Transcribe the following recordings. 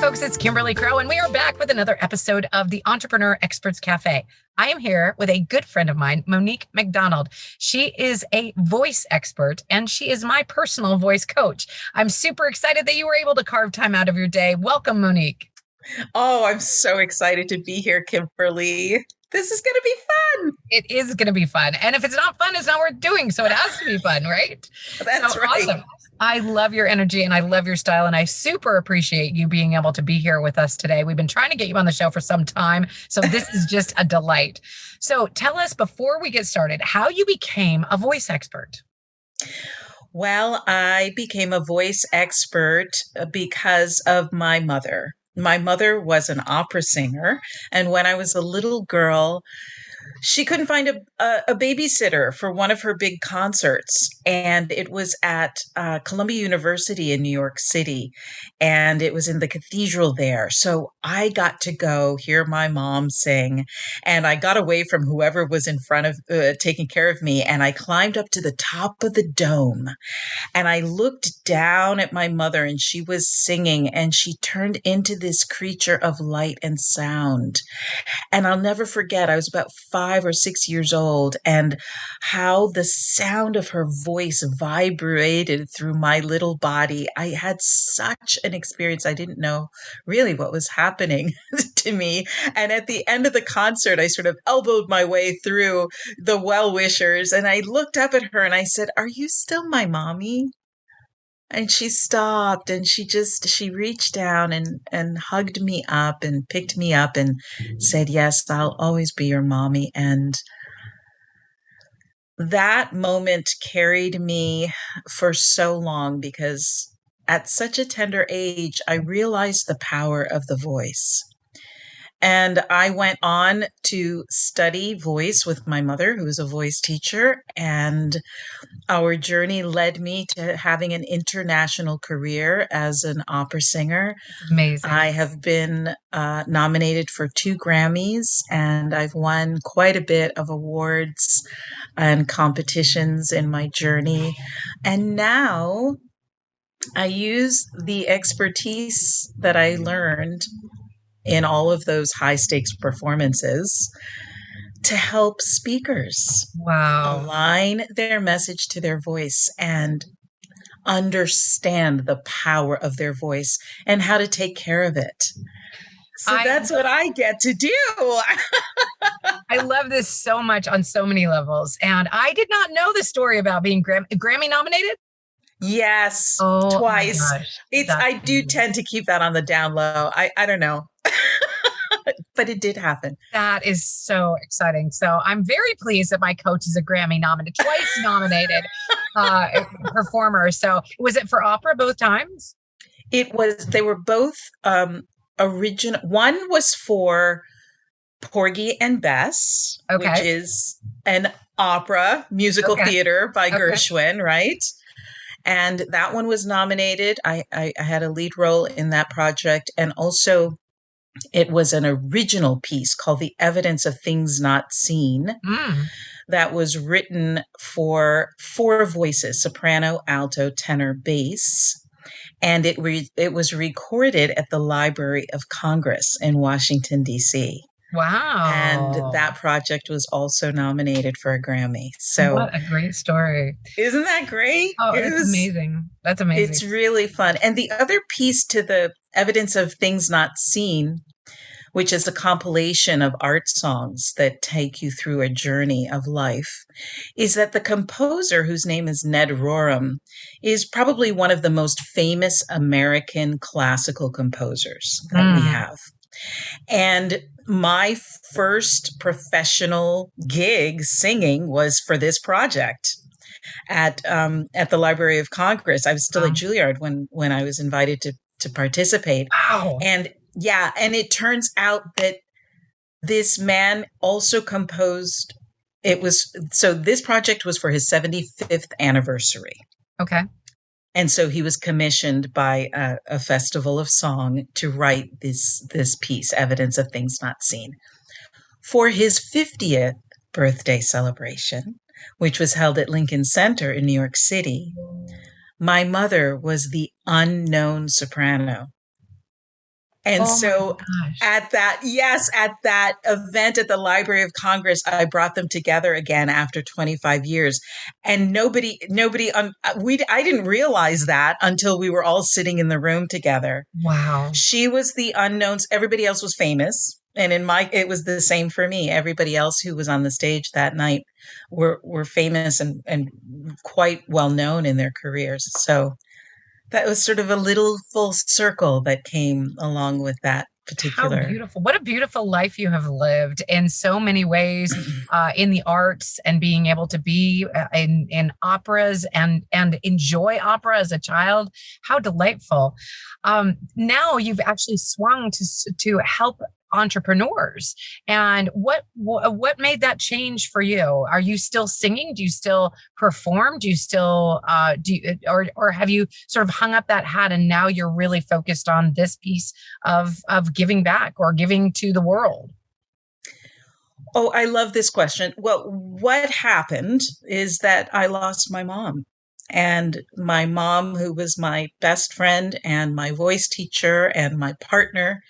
folks, it's Kimberly Crow, and we are back with another episode of the Entrepreneur Experts Cafe. I am here with a good friend of mine, Monique McDonald. She is a voice expert, and she is my personal voice coach. I'm super excited that you were able to carve time out of your day. Welcome, Monique. Oh, I'm so excited to be here, Kimberly. This is going to be fun. It is going to be fun. And if it's not fun, it's not worth doing. So it has to be fun, right? That's right. Awesome. I love your energy and I love your style. And I super appreciate you being able to be here with us today. We've been trying to get you on the show for some time. So this is just a delight. So tell us, before we get started, how you became a voice expert. Well, I became a voice expert because of my mother. My mother was an opera singer. And when I was a little girl, she couldn't find a babysitter for one of her big concerts. And it was at Columbia University in New York City. And it was in the cathedral there. So I got to go hear my mom sing. And I got away from whoever was in front of taking care of me. And I climbed up to the top of the dome. And I looked down at my mother, and she was singing, and she turned into this creature of light and sound. And I'll never forget, I was about 5 or 6 years old, and how the sound of her voice vibrated through my little body. I had such an experience. I didn't know really what was happening to me. And at the end of the concert, I sort of elbowed my way through the well-wishers, and I looked up at her and I said, "Are you still my mommy?" And she stopped, and she reached down and hugged me up and picked me up and said, "Yes, I'll always be your mommy." And that moment carried me for so long, because at such a tender age, I realized the power of the voice. And I went on to study voice with my mother, who was a voice teacher. And our journey led me to having an international career as an opera singer. Amazing. I have been nominated for 2 Grammys, and I've won quite a bit of awards and competitions in my journey. And now I use the expertise that I learned in all of those high stakes performances to help speakers align their message to their voice and understand the power of their voice and how to take care of it. So that's what I get to do. I love this so much on so many levels. And I did not know the story about being Grammy nominated. Yes, twice. I do tend to keep that on the down low. I don't know. But it did happen. That is so exciting. So I'm very pleased that my coach is a Grammy nominated, twice nominated performer. So was it for opera both times? They were both original. One was for Porgy and Bess, which is an opera musical theater by Gershwin, right? And that one was nominated. I had a lead role in that project. And also, it was an original piece called The Evidence of Things Not Seen that was written for 4 voices: soprano, alto, tenor, bass. And it was recorded at the Library of Congress in Washington, D.C. Wow. And that project was also nominated for a Grammy. So what a great story. Isn't that great? Oh, it's amazing. That's amazing. It's really fun. And the other piece to the Evidence of Things Not Seen, which is a compilation of art songs that take you through a journey of life, is that the composer, whose name is Ned Rorem, is probably one of the most famous American classical composers that we have. And my first professional gig singing was for this project at the Library of Congress. I was still at Juilliard when I was invited to participate. Wow. And it turns out that this man also composed. This project was for his 75th anniversary. Okay. And so he was commissioned by a festival of song to write this piece, Evidence of Things Not Seen, for his 50th birthday celebration, which was held at Lincoln Center in New York City. My mother was the unknown soprano. And Oh my so gosh. at that event at the Library of Congress, I brought them together again after 25 years. And I didn't realize that until we were all sitting in the room together. Wow. She was the unknowns. Everybody else was famous. And it was the same for me. Everybody else who was on the stage that night were famous and quite well known in their careers. So that was sort of a little full circle that came along with that How particular. beautiful. What a beautiful life you have lived in so many ways, in the arts and being able to be in operas and enjoy opera as a child. How delightful. Now you've actually swung to help entrepreneurs. And what made that change for you? Are you still singing? Do you still perform? Do you still or have you sort of hung up that hat and now you're really focused on this piece of giving back or giving to the world? Oh, I love this question. Well, what happened is that I lost my mom. And my mom, who was my best friend and my voice teacher and my partner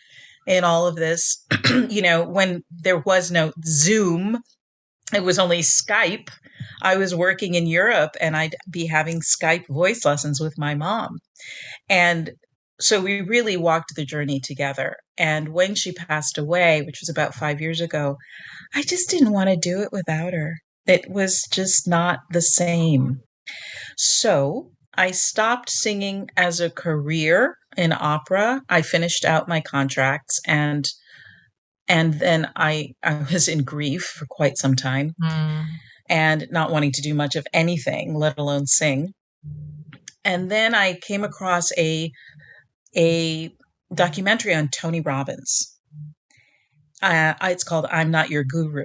in all of this, when there was no Zoom, it was only Skype. I was working in Europe and I'd be having Skype voice lessons with my mom. And so we really walked the journey together. And when she passed away, which was about 5 years ago, I just didn't want to do it without her. It was just not the same. So I stopped singing as a career in opera. I finished out my contracts and then I was in grief for quite some time Mm. and not wanting to do much of anything, let alone sing. And then I came across a documentary on Tony Robbins. It's called "I'm Not Your Guru,"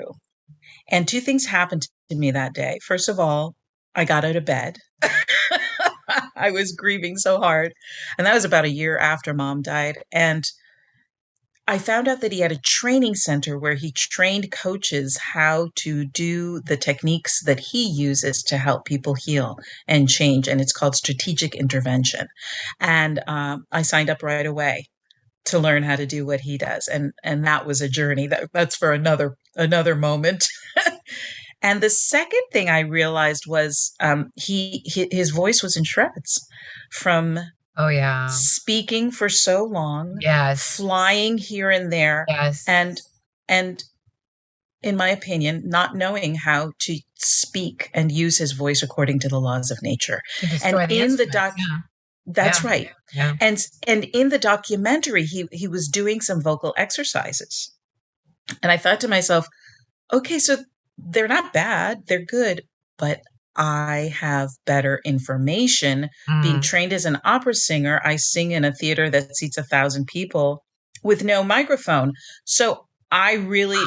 and two things happened to me that day. First of all, I got out of bed. I was grieving so hard, and that was about a year after Mom died. And I found out that he had a training center where he trained coaches how to do the techniques that he uses to help people heal and change. And it's called strategic intervention. And I signed up right away to learn how to do what he does. And that was a journey that's for another moment. And the second thing I realized was his voice was in shreds from Oh yeah. speaking for so long, Yes. flying here and there, Yes. and in my opinion, not knowing how to speak and use his voice according to the laws of nature. To And destroy the in the instruments. doc, Yeah. that's Yeah. right. Yeah. And in the documentary, he was doing some vocal exercises, and I thought to myself, okay, so they're not bad, they're good, but I have better information. Being Mm. trained as an opera singer, I sing in a theater that seats 1,000 people with no microphone. So I really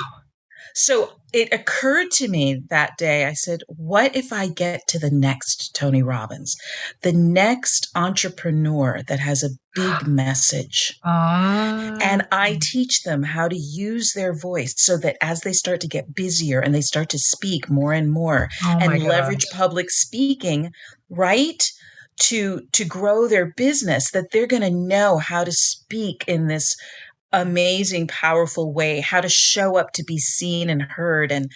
so it occurred to me that day, I said, what if I get to the next Tony Robbins, the next entrepreneur that has a big message? Ah. And I teach them how to use their voice so that as they start to get busier and they start to speak more and more Oh my and leverage gosh. public speaking, right? To grow their business, that they're going to know how to speak in this amazing, powerful way, how to show up to be seen and heard. And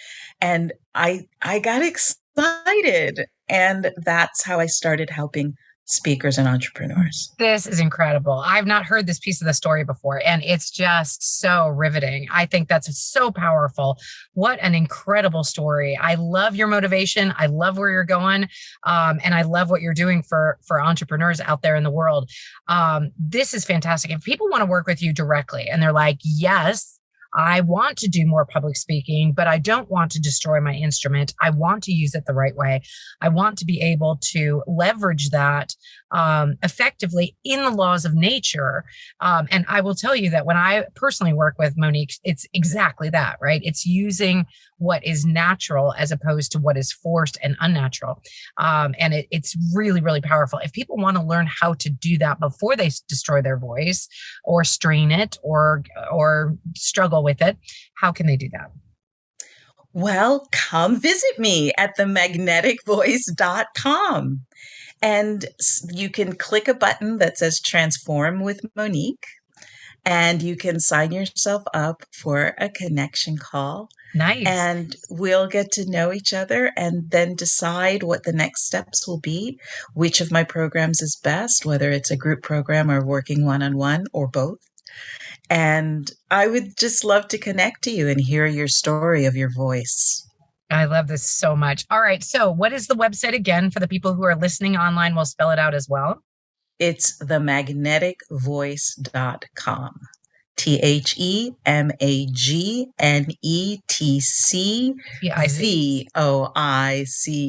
I got excited. And that's how I started helping speakers and entrepreneurs. This is incredible. I've not heard this piece of the story before, and it's just so riveting. I think that's so powerful. What an incredible story. I love your motivation. I love where you're going. And I love what you're doing for entrepreneurs out there in the world. This is fantastic. If people want to work with you directly and they're like, yes, I want to do more public speaking, but I don't want to destroy my instrument. I want to use it the right way. I want to be able to leverage that effectively in the laws of nature. And I will tell you that when I personally work with Monique, it's exactly that, right? It's using what is natural as opposed to what is forced and unnatural. And it's really, really powerful. If people want to learn how to do that before they destroy their voice or strain it or struggle with it, how can they do that? Well, come visit me at themagneticvoice.com. And you can click a button that says Transform with Monique. And you can sign yourself up for a connection call, Nice. and we'll get to know each other and then decide what the next steps will be, which of my programs is best, whether it's a group program or working one on one or both. And I would just love to connect to you and hear your story of your voice. I love this so much. All right. So, what is the website again for the people who are listening online? We'll spell it out as well. It's themagneticvoice.com.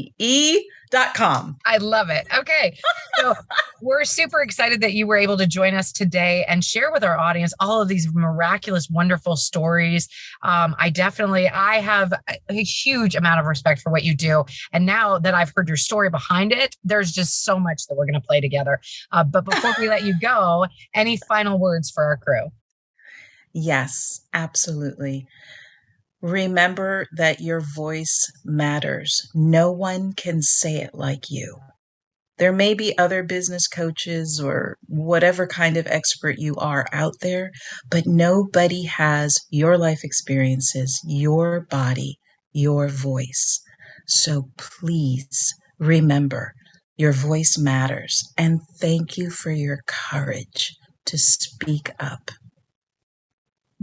THEMAGNETVOICE.com. I love it. Okay. So we're super excited that you were able to join us today and share with our audience all of these miraculous, wonderful stories. I have a huge amount of respect for what you do. And now that I've heard your story behind it, there's just so much that we're going to play together. But before we let you go, any final words for our crew? Yes, absolutely. Remember that your voice matters. No one can say it like you. There may be other business coaches or whatever kind of expert you are out there, but nobody has your life experiences, your body, your voice. So please remember your voice matters, and thank you for your courage to speak up.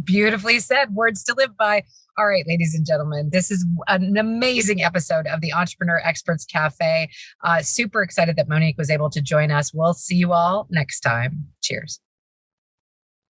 Beautifully said. Words to live by. All right, ladies and gentlemen, this is an amazing episode of the Entrepreneur Experts Cafe. Super excited that Monique was able to join us. We'll see you all next time. Cheers.